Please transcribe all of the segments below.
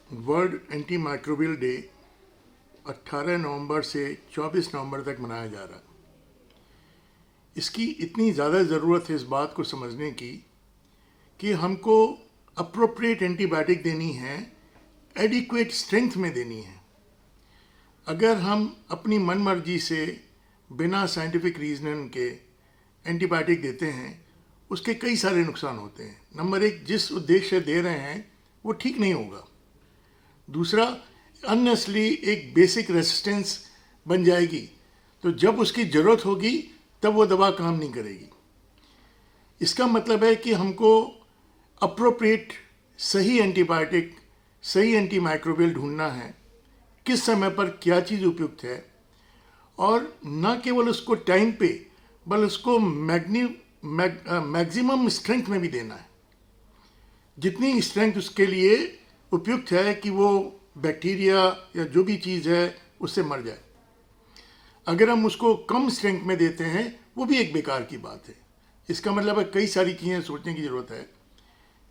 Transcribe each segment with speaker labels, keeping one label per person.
Speaker 1: World anti microbial day 18 नवंबर से 24 नवंबर तक मनाया जा रहा है। इसकी इतनी ज़्यादा ज़रूरत है इस बात को समझने की कि हमको अप्रोप्रिएट एंटीबायोटिक देनी है, एडिक्वेट स्ट्रेंथ में देनी है। अगर हम अपनी मन मर्जी से बिना साइंटिफिक रीजन के एंटीबायोटिक देते हैं, उसके कई सारे नुकसान होते हैं। नंबर एक, जिस उद्देश्य से दे रहे हैं वो ठीक नहीं होगा। दूसरा, अननेसेसरी एक बेसिक रेसिस्टेंस बन जाएगी, तो जब उसकी ज़रूरत होगी तब वो दवा काम नहीं करेगी। इसका मतलब है कि हमको अप्रोप्रिएट सही एंटीबायोटिक, सही एंटीमाइक्रोबियल ढूंढना है, किस समय पर क्या चीज़ उपयुक्त है, और न केवल उसको टाइम पे बल्कि उसको मैक्सिमम स्ट्रेंथ में भी देना है। जितनी स्ट्रेंथ उसके लिए उपयुक्त है कि वो बैक्टीरिया या जो भी चीज़ है उससे मर जाए। अगर हम उसको कम स्ट्रेंथ में देते हैं वो भी एक बेकार की बात है। इसका मतलब है कई सारी चीज़ें सोचने की ज़रूरत है,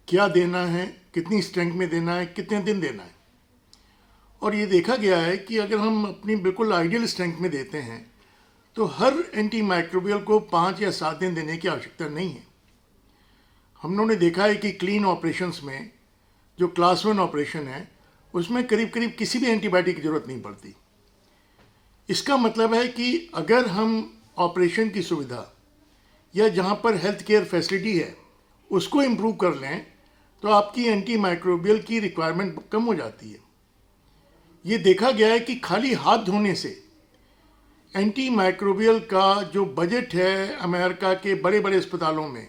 Speaker 1: क्या देना है, कितनी स्ट्रेंथ में देना है, कितने दिन देना है। और ये देखा गया है कि अगर हम अपनी बिल्कुल आइडियल स्ट्रेंथ में देते हैं तो हर एंटी माइक्रोबियल को 5 या 7 दिन देने की आवश्यकता नहीं है। हम लोगों ने देखा है कि क्लीन ऑपरेशंस में जो क्लास 1 ऑपरेशन है उसमें करीब करीब किसी भी एंटीबायोटिक की ज़रूरत नहीं पड़ती। इसका मतलब है कि अगर हम ऑपरेशन की सुविधा या जहाँ पर हेल्थ केयर फैसिलिटी है उसको इम्प्रूव कर लें तो आपकी एंटी माइक्रोबियल की रिक्वायरमेंट कम हो जाती है। ये देखा गया है कि खाली हाथ धोने से एंटी माइक्रोबियल का जो बजट है अमेरिका के बड़े बड़े अस्पतालों में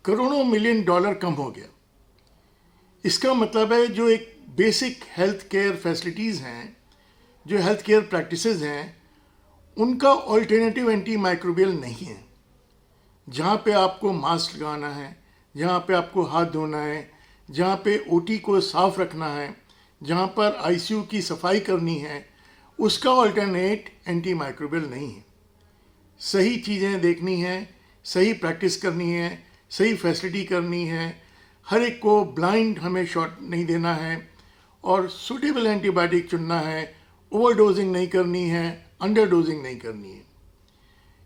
Speaker 1: करोड़ों मिलियन डॉलर कम हो गया। इसका मतलब है जो एक बेसिक हेल्थ केयर फैसिलिटीज़ हैं, जो हेल्थ केयर प्रैक्टिसेस हैं, उनका ऑल्टरनेटिव एंटी माइक्रोबियल नहीं है। जहाँ पे आपको मास्क लगाना है, जहाँ पे आपको हाथ धोना है, जहाँ पे ओटी को साफ रखना है, जहाँ पर आईसीयू की सफाई करनी है, उसका ऑल्टरनेट एंटी माइक्रोबियल नहीं है। सही चीज़ें देखनी है, सही प्रैक्टिस करनी है, सही फैसिलिटी करनी है, हर एक को ब्लाइंड हमें शॉट नहीं देना है और सूटेबल एंटीबायोटिक चुनना है, ओवरडोजिंग नहीं करनी है, अंडर डोजिंग नहीं करनी है।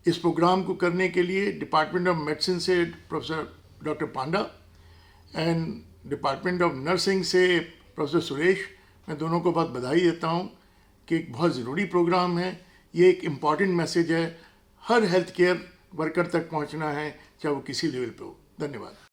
Speaker 1: इस प्रोग्राम को करने के लिए डिपार्टमेंट ऑफ मेडिसिन से professor doctor Panda and department of nursing से प्रोफेसर सुरेश, मैं दोनों को बहुत बधाई देता हूँ कि एक बहुत ज़रूरी प्रोग्राम है। ये एक इम्पॉर्टेंट मैसेज है, हर हेल्थ केयर वर्कर तक पहुँचना है, चाहे वो किसी लेवल पे हो। धन्यवाद।